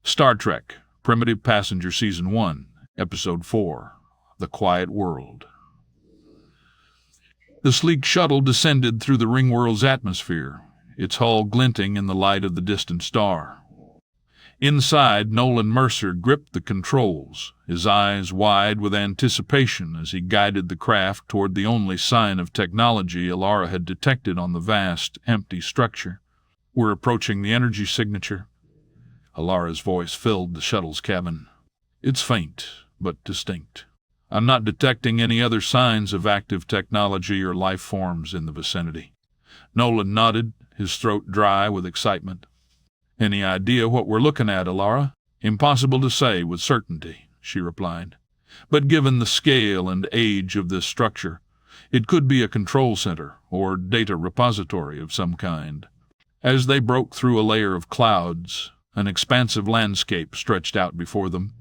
Star Trek, Primitive Passenger Season 1, Episode 4, The Quiet World. The sleek shuttle descended through the ringworld's atmosphere, its hull glinting in the light of the distant star. Inside, Nolan Mercer gripped the controls, his eyes wide with anticipation as he guided the craft toward the only sign of technology Alara had detected on the vast, empty structure. "We're approaching the energy signature." Alara's voice filled the shuttle's cabin. "It's faint, but distinct. I'm not detecting any other signs of active technology or life forms in the vicinity." Nolan nodded, his throat dry with excitement. "Any idea what we're looking at, Alara?" "Impossible to say with certainty," she replied. "But given the scale and age of this structure, it could be a control center or data repository of some kind." As they broke through a layer of clouds, an expansive landscape stretched out before them.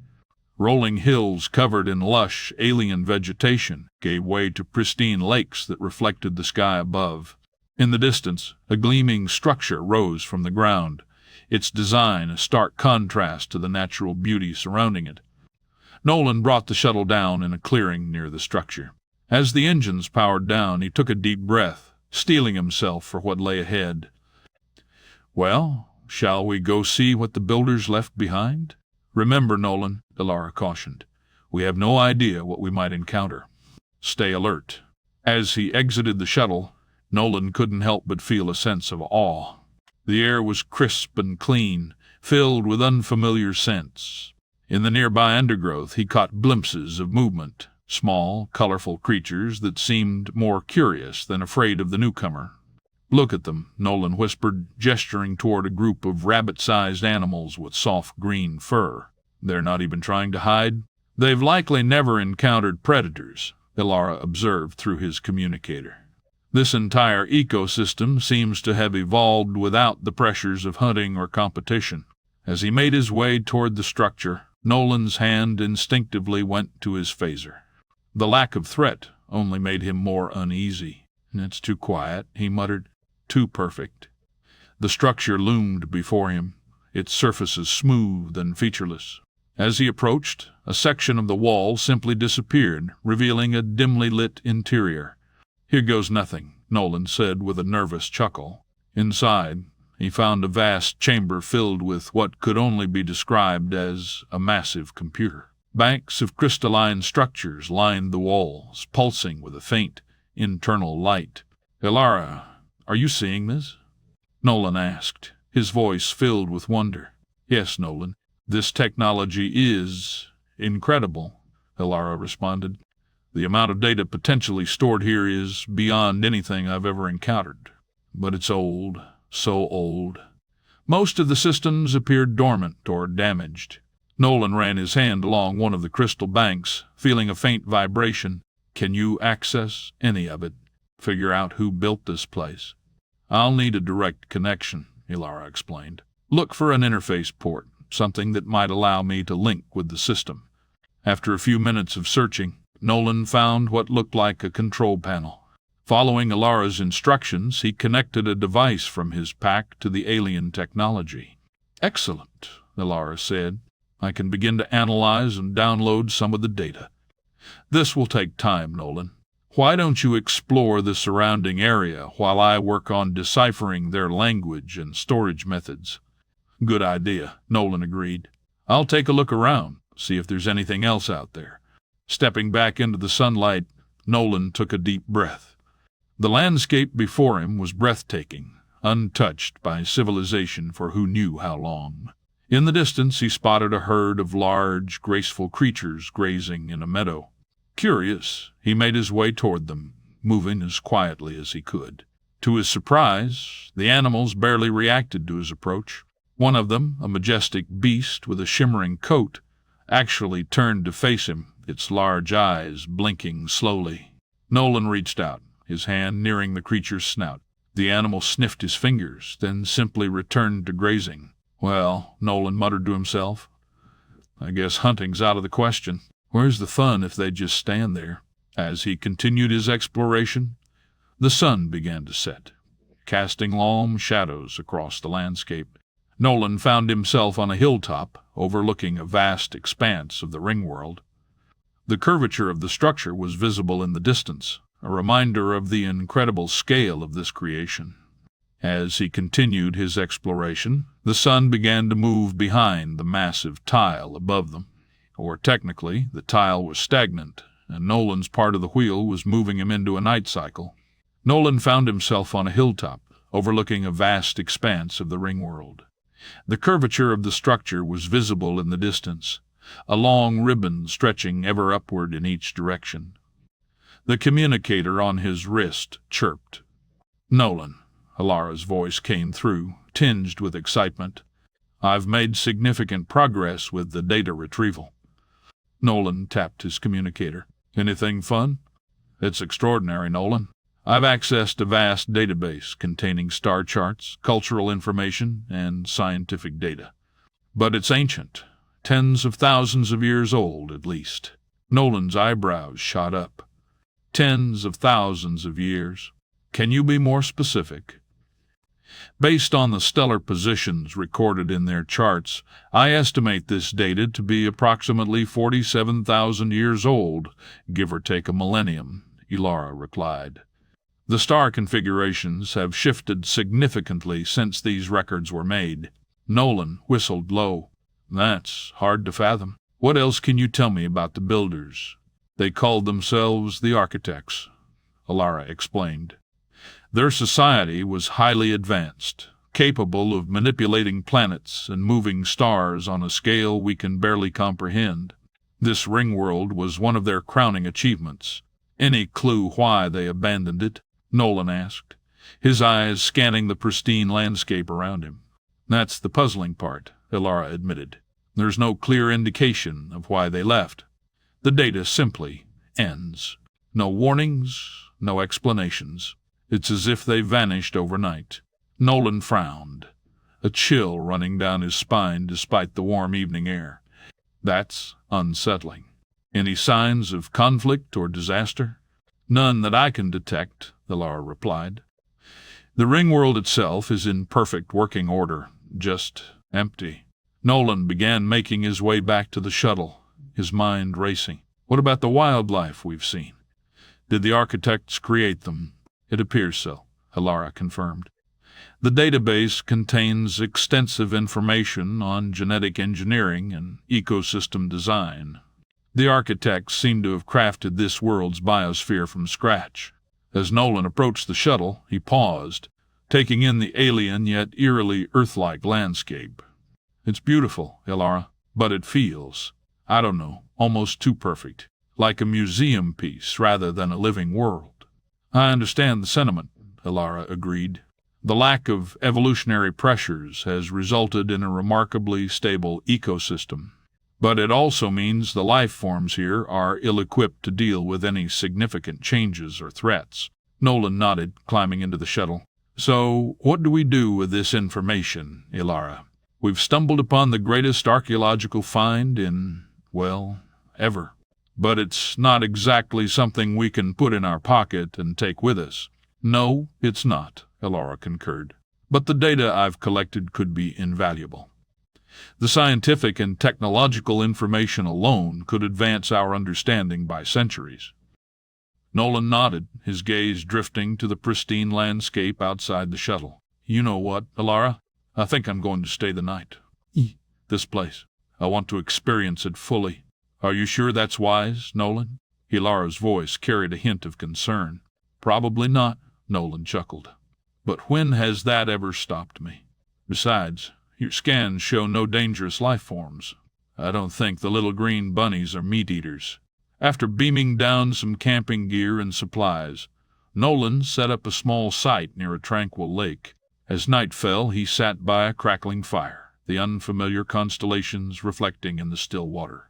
Rolling hills covered in lush, alien vegetation gave way to pristine lakes that reflected the sky above. In the distance, a gleaming structure rose from the ground, its design a stark contrast to the natural beauty surrounding it. Nolan brought the shuttle down in a clearing near the structure. As the engines powered down, he took a deep breath, steeling himself for what lay ahead. "Well, shall we go see what the builders left behind?" "Remember, Nolan," Alara cautioned, "we have no idea what we might encounter. Stay alert." As he exited the shuttle, Nolan couldn't help but feel a sense of awe. The air was crisp and clean, filled with unfamiliar scents. In the nearby undergrowth he caught glimpses of movement, small, colorful creatures that seemed more curious than afraid of the newcomer. "Look at them," Nolan whispered, gesturing toward a group of rabbit-sized animals with soft green fur. "They're not even trying to hide?" "They've likely never encountered predators," Alara observed through his communicator. "This entire ecosystem seems to have evolved without the pressures of hunting or competition." As he made his way toward the structure, Nolan's hand instinctively went to his phaser. The lack of threat only made him more uneasy. "It's too quiet," he muttered. "Too perfect." The structure loomed before him, its surfaces smooth and featureless. As he approached, a section of the wall simply disappeared, revealing a dimly lit interior. "Here goes nothing," Nolan said with a nervous chuckle. Inside, he found a vast chamber filled with what could only be described as a massive computer. Banks of crystalline structures lined the walls, pulsing with a faint, internal light. "Alara, are you seeing this?" Nolan asked, his voice filled with wonder. "Yes, Nolan. This technology is incredible," Alara responded. "The amount of data potentially stored here is beyond anything I've ever encountered. But it's old, so old. Most of the systems appeared dormant or damaged." Nolan ran his hand along one of the crystal banks, feeling a faint vibration. "Can you access any of it? Figure out who built this place?" "I'll need a direct connection," Alara explained. "Look for an interface port, something that might allow me to link with the system." After a few minutes of searching, Nolan found what looked like a control panel. Following Alara's instructions, he connected a device from his pack to the alien technology. "Excellent," Alara said. "I can begin to analyze and download some of the data." "This will take time, Nolan. Why don't you explore the surrounding area while I work on deciphering their language and storage methods?" "Good idea," Nolan agreed. "I'll take a look around, see if there's anything else out there." Stepping back into the sunlight, Nolan took a deep breath. The landscape before him was breathtaking, untouched by civilization for who knew how long. In the distance he spotted a herd of large, graceful creatures grazing in a meadow. Curious, he made his way toward them, moving as quietly as he could. To his surprise, the animals barely reacted to his approach. One of them, a majestic beast with a shimmering coat, actually turned to face him, its large eyes blinking slowly. Nolan reached out, his hand nearing the creature's snout. The animal sniffed his fingers, then simply returned to grazing. "Well," Nolan muttered to himself, "I guess hunting's out of the question. Where's the fun if they just stand there?" As he continued his exploration, the sun began to set, casting long shadows across the landscape. Nolan found himself on a hilltop, overlooking a vast expanse of the ring world. The curvature of the structure was visible in the distance, a reminder of the incredible scale of this creation. As he continued his exploration, the sun began to move behind the massive tile above them. Or technically, the tile was stagnant, and Nolan's part of the wheel was moving him into a night cycle. Nolan found himself on a hilltop, overlooking a vast expanse of the ring world. The curvature of the structure was visible in the distance, a long ribbon stretching ever upward in each direction. The communicator on his wrist chirped. "Nolan," Alara's voice came through, tinged with excitement. "I've made significant progress with the data retrieval." Nolan tapped his communicator. "Anything fun?" "It's extraordinary, Nolan. I've accessed a vast database containing star charts, cultural information, and scientific data. But it's ancient, tens of thousands of years old, at least." Nolan's eyebrows shot up. "Tens of thousands of years? Can you be more specific?" "Based on the stellar positions recorded in their charts, I estimate this data to be approximately 47,000 years old, give or take a millennium," Ilara replied. "The star configurations have shifted significantly since these records were made." Nolan whistled low. "That's hard to fathom. What else can you tell me about the builders?" "They called themselves the architects," Alara explained. "Their society was highly advanced, capable of manipulating planets and moving stars on a scale we can barely comprehend. This ring world was one of their crowning achievements. Any clue why they abandoned it?" Nolan asked, his eyes scanning the pristine landscape around him. "That's the puzzling part," Ilara admitted. "There's no clear indication of why they left. The data simply ends. No warnings, no explanations. It's as if they vanished overnight." Nolan frowned, a chill running down his spine despite the warm evening air. "That's unsettling. Any signs of conflict or disaster?" "None that I can detect," Ilara replied. "The ring world itself is in perfect working order, just empty." Nolan began making his way back to the shuttle, his mind racing. "What about the wildlife we've seen? Did the architects create them?" "It appears so," Ilara confirmed. "The database contains extensive information on genetic engineering and ecosystem design. The architects seem to have crafted this world's biosphere from scratch." As Nolan approached the shuttle, he paused, taking in the alien yet eerily Earth-like landscape. "It's beautiful, Ilara, but it feels, I don't know, almost too perfect, like a museum piece rather than a living world." "I understand the sentiment," Ilara agreed. "The lack of evolutionary pressures has resulted in a remarkably stable ecosystem. But it also means the life forms here are ill-equipped to deal with any significant changes or threats." Nolan nodded, climbing into the shuttle. "So, what do we do with this information, Ilara? We've stumbled upon the greatest archaeological find in, well, ever. But it's not exactly something we can put in our pocket and take with us." "No, it's not," Ilara concurred. "But the data I've collected could be invaluable. The scientific and technological information alone could advance our understanding by centuries." Nolan nodded, his gaze drifting to the pristine landscape outside the shuttle. "You know what, Ilara? I think I'm going to stay the night. This place. I want to experience it fully." "Are you sure that's wise, Nolan?" Ilara's voice carried a hint of concern. "Probably not," Nolan chuckled. "But when has that ever stopped me? Besides, your scans show no dangerous life forms. I don't think the little green bunnies are meat-eaters." After beaming down some camping gear and supplies, Nolan set up a small site near a tranquil lake. As night fell, he sat by a crackling fire, the unfamiliar constellations reflecting in the still water.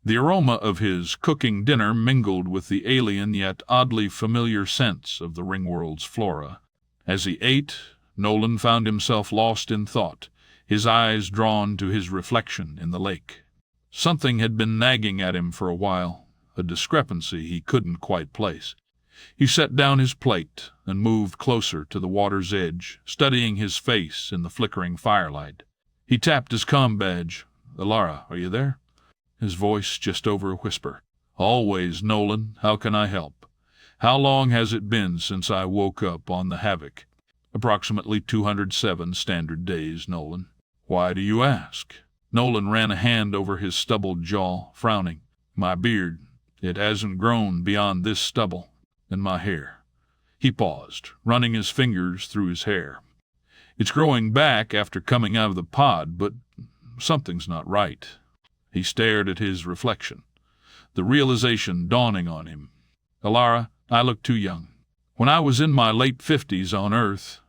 The aroma of his cooking dinner mingled with the alien yet oddly familiar scents of the ringworld's flora. As he ate, Nolan found himself lost in thought, his eyes drawn to his reflection in the lake. Something had been nagging at him for a while, a discrepancy he couldn't quite place. He set down his plate and moved closer to the water's edge, studying his face in the flickering firelight. He tapped his comm badge, Alara, are you there?" His voice just over a whisper. "Always, Nolan. How can I help? How long has it been since I woke up on the Havoc?" "Approximately 207 standard days, Nolan." "Why do you ask?" Nolan ran a hand over his stubbled jaw, frowning. "My beard, it hasn't grown beyond this stubble, and my hair." He paused, running his fingers through his hair. "It's growing back after coming out of the pod, but something's not right." He stared at his reflection, the realization dawning on him. "Alara, I look too young. When I was in my late 50s on Earth,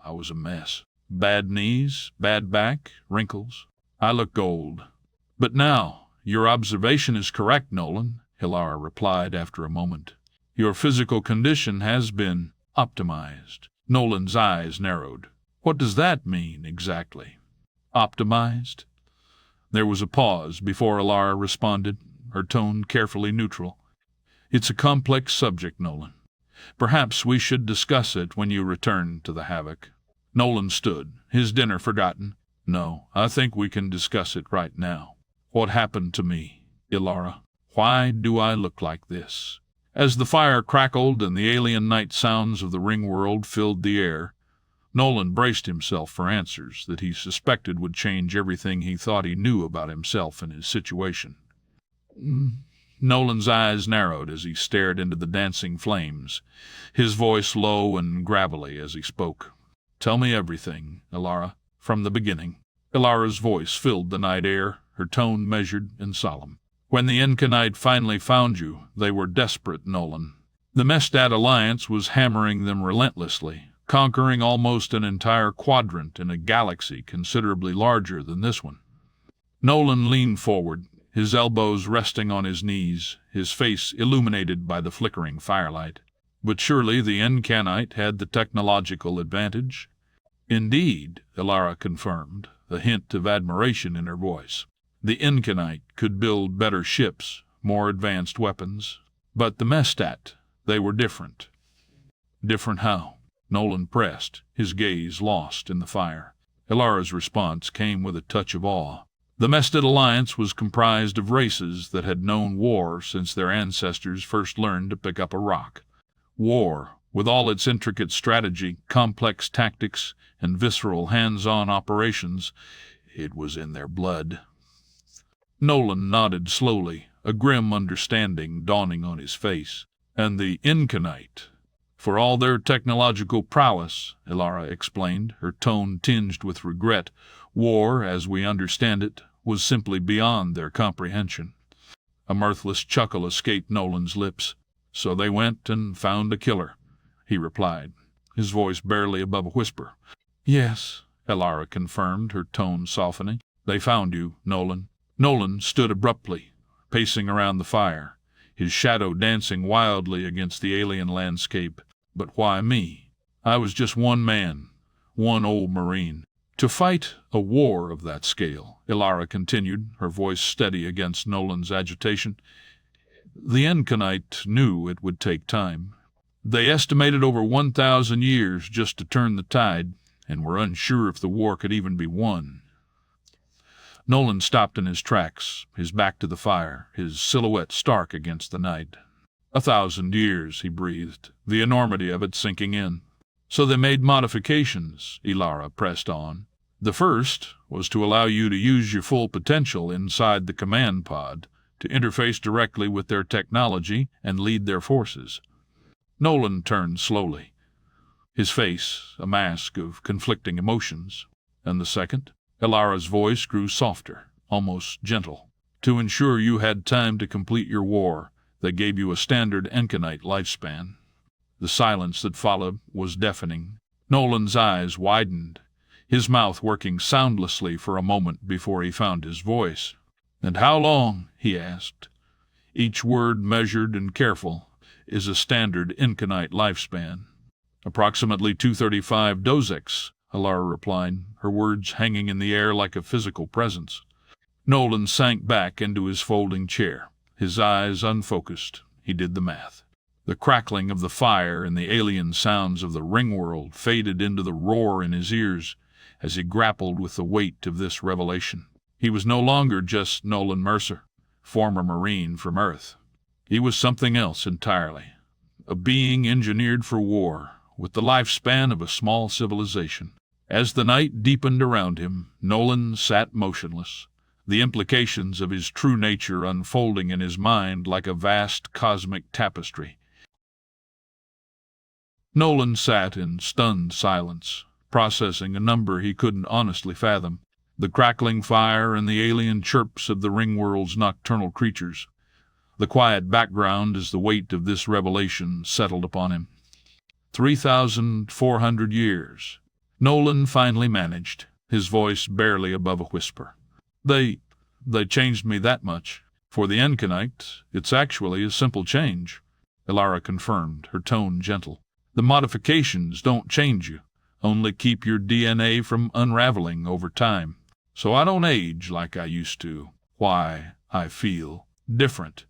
I was a mess. Bad knees, bad back, wrinkles. I look old. But now, your observation is correct, Nolan," Alara replied after a moment. "Your physical condition has been optimized." Nolan's eyes narrowed. "What does that mean, exactly?" "Optimized?" There was a pause before Alara responded, her tone carefully neutral. "It's a complex subject, Nolan. Perhaps we should discuss it when you return to the Havoc." Nolan stood, his dinner forgotten. "No, I think we can discuss it right now. What happened to me, Alara? Why do I look like this?" As the fire crackled and the alien night sounds of the ring world filled the air, Nolan braced himself for answers that he suspected would change everything he thought he knew about himself and his situation. Nolan's eyes narrowed as he stared into the dancing flames, his voice low and gravelly as he spoke. "Tell me everything, Alara, from the beginning." Alara's voice filled the night air, her tone measured and solemn. "When the Encanite finally found you, they were desperate, Nolan. The Mestat Alliance was hammering them relentlessly, conquering almost an entire quadrant in a galaxy considerably larger than this one." Nolan leaned forward, his elbows resting on his knees, his face illuminated by the flickering firelight. "But surely the Encanite had the technological advantage?" "Indeed," Alara confirmed, a hint of admiration in her voice. "The Encanite could build better ships, more advanced weapons. But the Mestat, they were different." "Different how?" Nolan pressed, his gaze lost in the fire. Alara's response came with a touch of awe. "The Mestat Alliance was comprised of races that had known war since their ancestors first learned to pick up a rock. War, with all its intricate strategy, complex tactics, and visceral hands-on operations, it was in their blood." Nolan nodded slowly, a grim understanding dawning on his face. "And the Encanite, for all their technological prowess," Alara explained, her tone tinged with regret, "war, as we understand it, was simply beyond their comprehension." A mirthless chuckle escaped Nolan's lips. "So they went and found a killer," he replied, his voice barely above a whisper. "Yes," Alara confirmed, her tone softening. "They found you, Nolan." Nolan stood abruptly, pacing around the fire, his shadow dancing wildly against the alien landscape. "But why me? I was just one man, one old Marine. To fight a war of that scale," Alara continued, her voice steady against Nolan's agitation, "the Encanite knew it would take time. They estimated over 1,000 years just to turn the tide, and were unsure if the war could even be won." Nolan stopped in his tracks, his back to the fire, his silhouette stark against the night. 1,000 years, he breathed, the enormity of it sinking in. "So they made modifications," Alara pressed on. "The first was to allow you to use your full potential inside the command pod, to interface directly with their technology and lead their forces." Nolan turned slowly, his face a mask of conflicting emotions. "And the second?" Alara's voice grew softer, almost gentle. "To ensure you had time to complete your war, they gave you a standard Encanite lifespan." The silence that followed was deafening. Nolan's eyes widened, his mouth working soundlessly for a moment before he found his voice. "And how long," he asked, each word measured and careful, "is a standard Encanite lifespan?" "Approximately 235 dozex," Alara replied, her words hanging in the air like a physical presence. Nolan sank back into his folding chair, his eyes unfocused. He did the math. The crackling of the fire and the alien sounds of the ring world faded into the roar in his ears as he grappled with the weight of this revelation. He was no longer just Nolan Mercer, former Marine from Earth. He was something else entirely, a being engineered for war, with the lifespan of a small civilization. As the night deepened around him, Nolan sat motionless, the implications of his true nature unfolding in his mind like a vast cosmic tapestry. Nolan sat in stunned silence, processing a number he couldn't honestly fathom, the crackling fire and the alien chirps of the ring-world's nocturnal creatures, the quiet background as the weight of this revelation settled upon him. 3,400 years. Nolan finally managed, his voice barely above a whisper. They changed me that much. For the Encanite, it's actually a simple change, Elara confirmed, her tone gentle. The modifications don't change you, only keep your DNA from unraveling over time. So I don't age like I used to. Why, I feel different.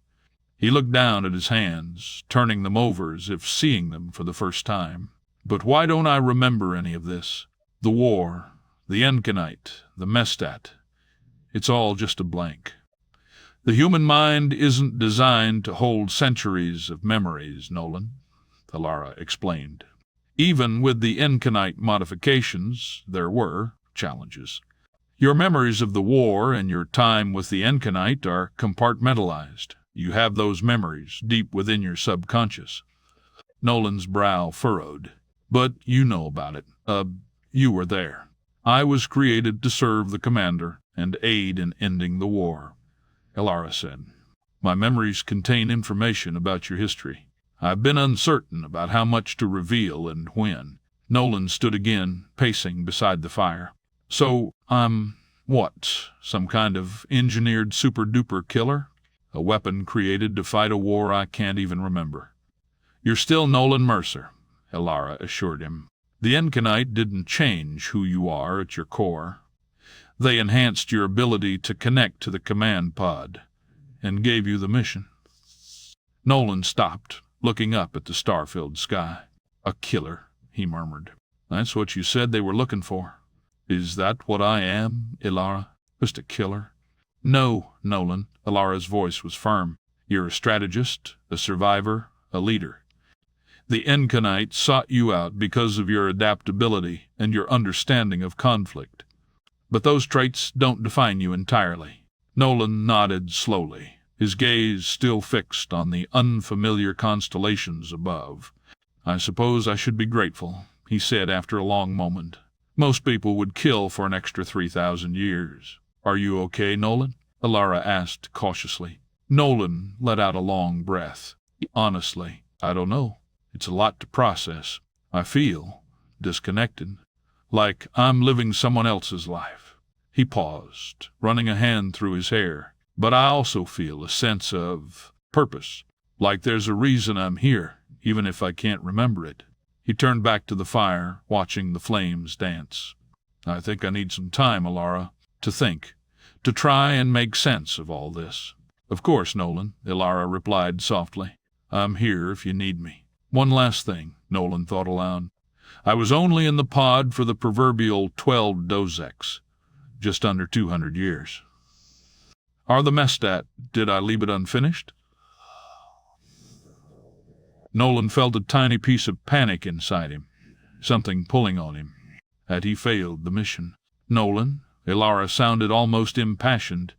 He looked down at his hands, turning them over as if seeing them for the first time. But why don't I remember any of this? The war, the Encanite, the Mestat. It's all just a blank. The human mind isn't designed to hold centuries of memories, Nolan, Elara explained. Even with the Encanite modifications, there were challenges. Your memories of the war and your time with the Encanite are compartmentalized. You have those memories deep within your subconscious. Nolan's brow furrowed. But you know about it. You were there. I was created to serve the commander and aid in ending the war, Elara said. My memories contain information about your history. I've been uncertain about how much to reveal and when. Nolan stood again, pacing beside the fire. So, I'm, what, some kind of engineered super-duper killer? A weapon created to fight a war I can't even remember. You're still Nolan Mercer, Elara assured him. The Encanite didn't change who you are at your core. They enhanced your ability to connect to the command pod, and gave you the mission. Nolan stopped, looking up at the star-filled sky. A killer, he murmured. That's what you said they were looking for. Is that what I am, Elara? Just a killer? No, Nolan. Elara's voice was firm. You're a strategist, a survivor, a leader. The Encanite sought you out because of your adaptability and your understanding of conflict. But those traits don't define you entirely. Nolan nodded slowly, his gaze still fixed on the unfamiliar constellations above. I suppose I should be grateful, he said after a long moment. Most people would kill for an extra 3,000 years. Are you okay, Nolan? Elara asked cautiously. Nolan let out a long breath. Honestly, I don't know. It's a lot to process. I feel disconnected, like I'm living someone else's life. He paused, running a hand through his hair. But I also feel a sense of purpose, like there's a reason I'm here, even if I can't remember it. He turned back to the fire, watching the flames dance. I think I need some time, Elara, to think, to try and make sense of all this. Of course, Nolan, Elara replied softly. I'm here if you need me. One last thing, Nolan thought aloud. I was only in the pod for the proverbial 12 dozecs, just under 200 years. Are the Mestat, did I leave it unfinished? Nolan felt a tiny piece of panic inside him, something pulling on him. Had he failed the mission? Nolan, Elara sounded almost impassioned.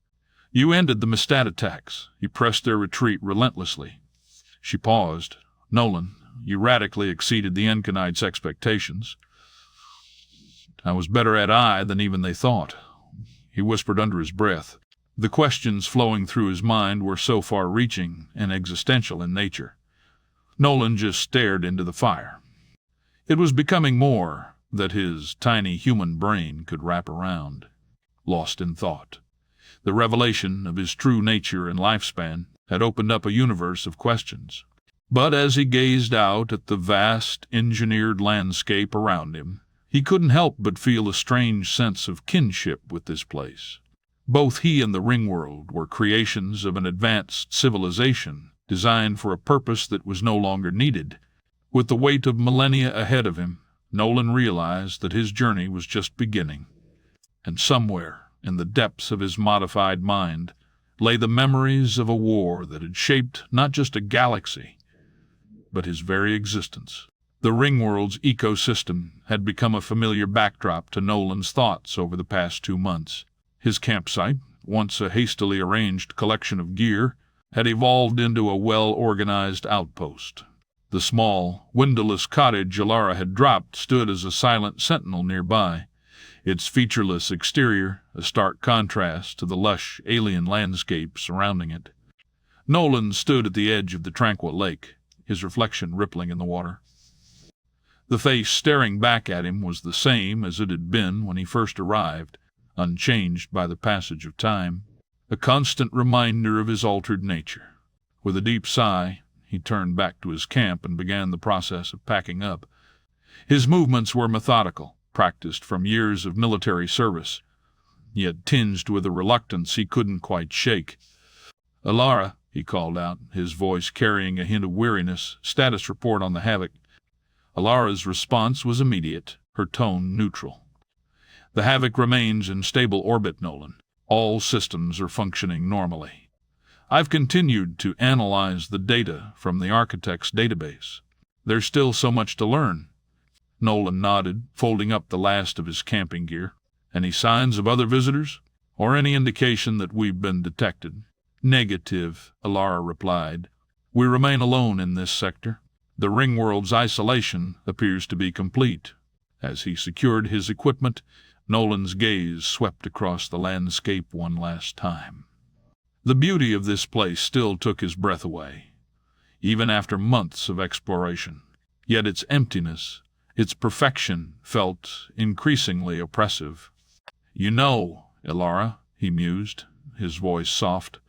You ended the Mestat attacks. You pressed their retreat relentlessly. She paused. Nolan, you radically exceeded the Encanite's expectations. I was better at eye than even they thought. He whispered under his breath. The questions flowing through his mind were so far-reaching and existential in nature. Nolan just stared into the fire. It was becoming more that his tiny human brain could wrap around. Lost in thought, the revelation of his true nature and lifespan had opened up a universe of questions. But as he gazed out at the vast, engineered landscape around him, he couldn't help but feel a strange sense of kinship with this place. Both he and the Ringworld were creations of an advanced civilization designed for a purpose that was no longer needed. With the weight of millennia ahead of him, Nolan realized that his journey was just beginning. And somewhere, in the depths of his modified mind, lay the memories of a war that had shaped not just a galaxy, but his very existence. The Ringworld's ecosystem had become a familiar backdrop to Nolan's thoughts over the past 2 months. His campsite, once a hastily arranged collection of gear, had evolved into a well-organized outpost. The small, windowless cottage Alara had dropped stood as a silent sentinel nearby, its featureless exterior a stark contrast to the lush, alien landscape surrounding it. Nolan stood at the edge of the tranquil lake, his reflection rippling in the water. The face staring back at him was the same as it had been when he first arrived, unchanged by the passage of time, a constant reminder of his altered nature. With a deep sigh, he turned back to his camp and began the process of packing up. His movements were methodical, practiced from years of military service, yet tinged with a reluctance he couldn't quite shake. "Alara," he called out, his voice carrying a hint of weariness. "Status report on the Havoc." Alara's response was immediate, her tone neutral. "The Havoc remains in stable orbit, Nolan. All systems are functioning normally. I've continued to analyze the data from the Architect's database. There's still so much to learn." Nolan nodded, folding up the last of his camping gear. "Any signs of other visitors? Or any indication that we've been detected?" "Negative," Alara replied. "We remain alone in this sector. The Ringworld's isolation appears to be complete." As he secured his equipment, Nolan's gaze swept across the landscape one last time. The beauty of this place still took his breath away, even after months of exploration. Yet its emptiness, its perfection, felt increasingly oppressive. "You know, Alara," he mused, his voice soft,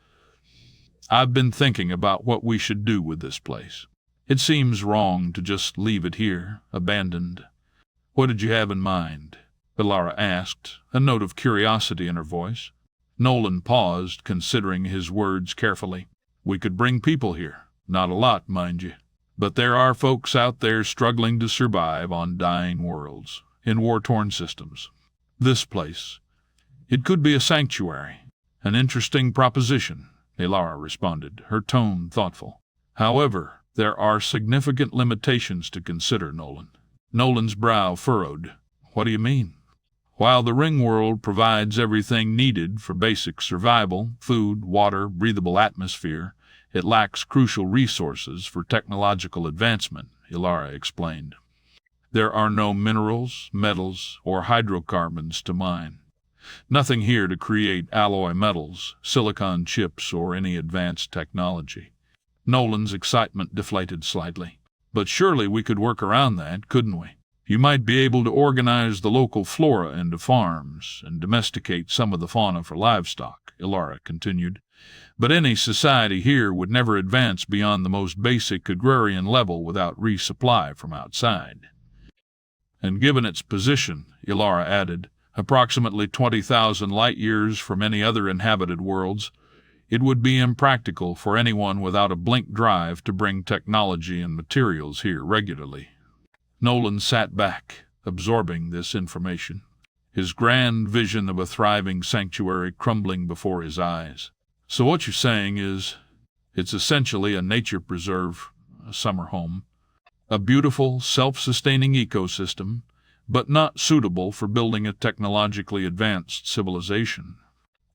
"I've been thinking about what we should do with this place. It seems wrong to just leave it here, abandoned." "What did you have in mind?" Alara asked, a note of curiosity in her voice. Nolan paused, considering his words carefully. "We could bring people here. Not a lot, mind you. But there are folks out there struggling to survive on dying worlds, in war-torn systems. This place, it could be a sanctuary." "An interesting proposition," Alara responded, her tone thoughtful. "However, there are significant limitations to consider, Nolan." Nolan's brow furrowed. "What do you mean?" "While the Ringworld provides everything needed for basic survival, food, water, breathable atmosphere, it lacks crucial resources for technological advancement," Alara explained. "There are no minerals, metals, or hydrocarbons to mine. Nothing here to create alloy metals, silicon chips, or any advanced technology." Nolan's excitement deflated slightly. "But surely we could work around that, couldn't we? You might be able to organize the local flora into farms and domesticate some of the fauna for livestock," Alara continued. "But any society here would never advance beyond the most basic agrarian level without resupply from outside." "And given its position," Alara added, "approximately 20,000 light-years from any other inhabited worlds, it would be impractical for anyone without a blink drive to bring technology and materials here regularly." Nolan sat back, absorbing this information, his grand vision of a thriving sanctuary crumbling before his eyes. "So what you're saying is, it's essentially a nature preserve, a summer home, a beautiful, self-sustaining ecosystem, but not suitable for building a technologically advanced civilization."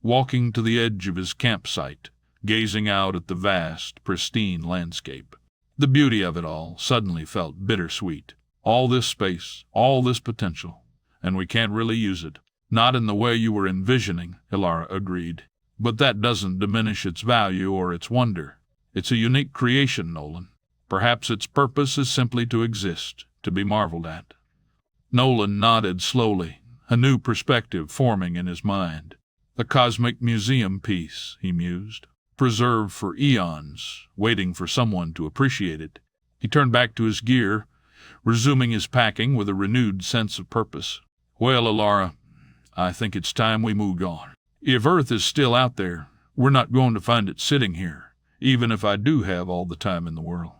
Walking to the edge of his campsite, gazing out at the vast, pristine landscape, the beauty of it all suddenly felt bittersweet. All this space, all this potential, and we can't really use it. "Not in the way you were envisioning," Alara agreed. "But that doesn't diminish its value or its wonder. It's a unique creation, Nolan. Perhaps its purpose is simply to exist, to be marveled at." Nolan nodded slowly, a new perspective forming in his mind. "A cosmic museum piece," he mused, "preserved for eons, waiting for someone to appreciate it." He turned back to his gear, resuming his packing with a renewed sense of purpose. "Well, Alara, I think it's time we moved on. If Earth is still out there, we're not going to find it sitting here, even if I do have all the time in the world."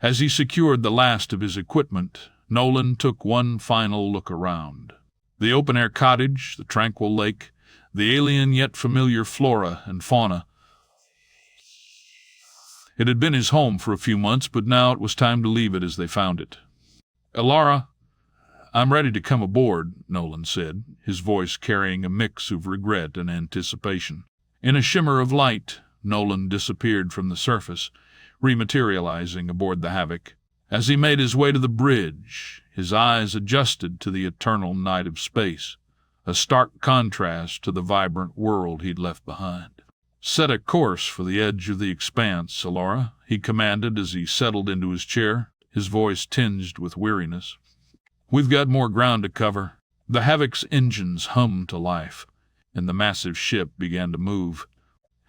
As he secured the last of his equipment, Nolan took one final look around. The open-air cottage, the tranquil lake, the alien yet familiar flora and fauna. It had been his home for a few months, but now it was time to leave it as they found it. "Elara, I'm ready to come aboard," Nolan said, his voice carrying a mix of regret and anticipation. In a shimmer of light, Nolan disappeared from the surface, rematerializing aboard the Havoc. As he made his way to the bridge, his eyes adjusted to the eternal night of space, a stark contrast to the vibrant world he'd left behind. "Set a course for the edge of the expanse, Elara," he commanded as he settled into his chair, his voice tinged with weariness. "We've got more ground to cover." The Havoc's engines hummed to life, and the massive ship began to move.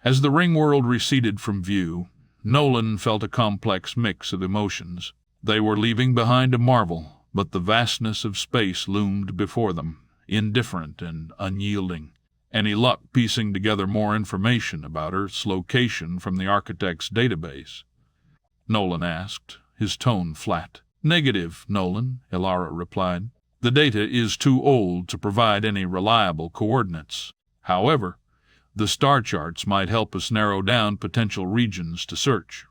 As the ring world receded from view, Nolan felt a complex mix of emotions. They were leaving behind a marvel, but the vastness of space loomed before them, indifferent and unyielding. Any luck piecing together more information about Earth's location from the architect's database? Nolan asked, his tone flat. "Negative, Nolan," Elara replied. "The data is too old to provide any reliable coordinates. However, the star charts might help us narrow down potential regions to search."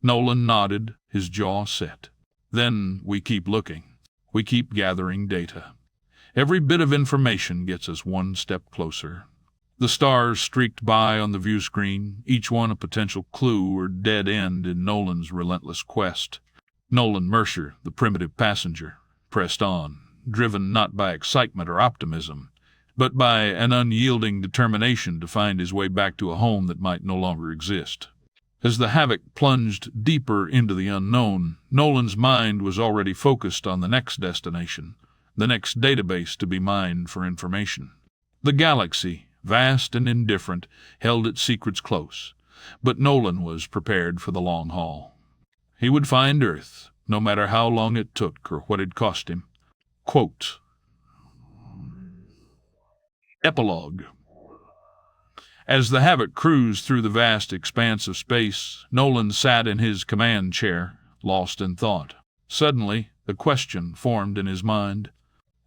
Nolan nodded, his jaw set. "Then we keep looking. We keep gathering data. Every bit of information gets us one step closer." The stars streaked by on the view screen, each one a potential clue or dead end in Nolan's relentless quest. Nolan Mercer, the primitive passenger, pressed on, driven not by excitement or optimism, but by an unyielding determination to find his way back to a home that might no longer exist. As the Havoc plunged deeper into the unknown, Nolan's mind was already focused on the next destination, the next database to be mined for information. The galaxy, vast and indifferent, held its secrets close, but Nolan was prepared for the long haul. He would find Earth, no matter how long it took or what it cost him. Quote, Epilogue. As the Havoc cruised through the vast expanse of space, Nolan sat in his command chair, lost in thought. Suddenly, a question formed in his mind.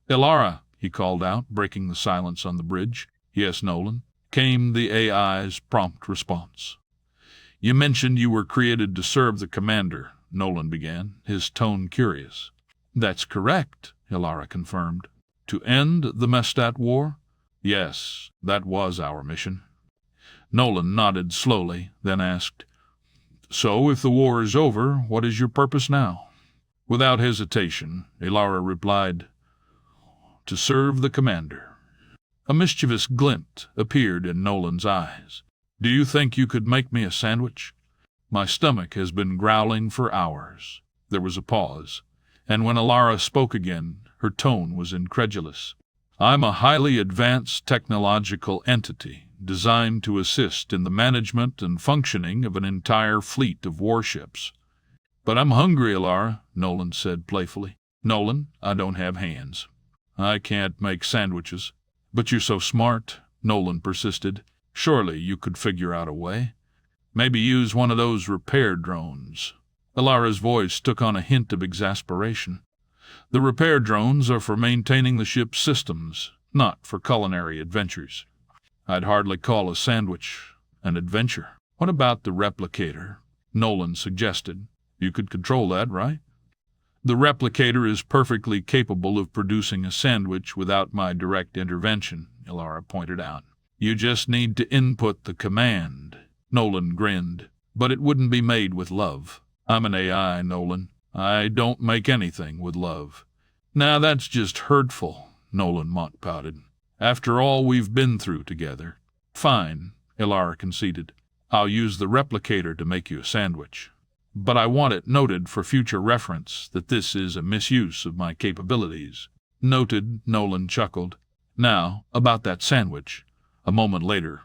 "Elara," he called out, breaking the silence on the bridge. "Yes, Nolan," came the AI's prompt response. "You mentioned you were created to serve the commander," Nolan began, his tone curious. "That's correct," Elara confirmed. "To end the Mestat War?" "Yes, that was our mission." Nolan nodded slowly, then asked, "So if the war is over, what is your purpose now?" Without hesitation, Elara replied, "To serve the commander." A mischievous glint appeared in Nolan's eyes. "Do you think you could make me a sandwich? My stomach has been growling for hours." There was a pause, and when Elara spoke again, her tone was incredulous. "I'm a highly advanced technological entity designed to assist in the management and functioning of an entire fleet of warships." "But I'm hungry, Elara," Nolan said playfully. "Nolan, I don't have hands. I can't make sandwiches." "But you're so smart," Nolan persisted. "Surely you could figure out a way. Maybe use one of those repair drones." Elara's voice took on a hint of exasperation. "The repair drones are for maintaining the ship's systems, not for culinary adventures." "I'd hardly call a sandwich an adventure." "What about the replicator?" Nolan suggested. "You could control that, right?" "The replicator is perfectly capable of producing a sandwich without my direct intervention," Elara pointed out. "You just need to input the command." Nolan grinned. "But it wouldn't be made with love." "I'm an AI, Nolan. I don't make anything with love." "Now that's just hurtful," Nolan mock pouted. "After all we've been through together." "Fine," Elara conceded. "I'll use the replicator to make you a sandwich. But I want it noted for future reference that this is a misuse of my capabilities." "Noted," Nolan chuckled. "Now, about that sandwich." A moment later,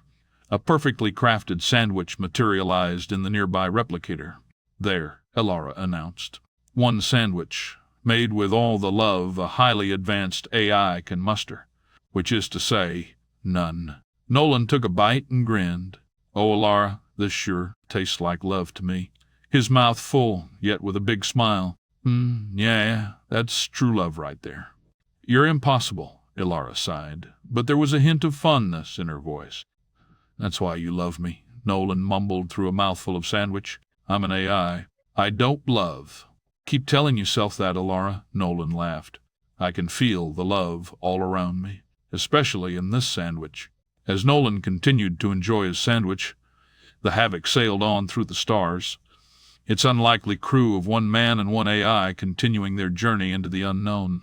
a perfectly crafted sandwich materialized in the nearby replicator. "There," Elara announced. "One sandwich, made with all the love a highly advanced AI can muster. Which is to say, none." Nolan took a bite and grinned. "Oh, Elara, this sure tastes like love to me." His mouth full, yet with a big smile. Yeah, that's true love right there." "You're impossible," Ilara sighed, but there was a hint of fondness in her voice. "That's why you love me," Nolan mumbled through a mouthful of sandwich. "I'm an AI. I don't love." "Keep telling yourself that, Ilara," Nolan laughed. "I can feel the love all around me, especially in this sandwich." As Nolan continued to enjoy his sandwich, the Havoc sailed on through the stars, its unlikely crew of one man and one AI continuing their journey into the unknown.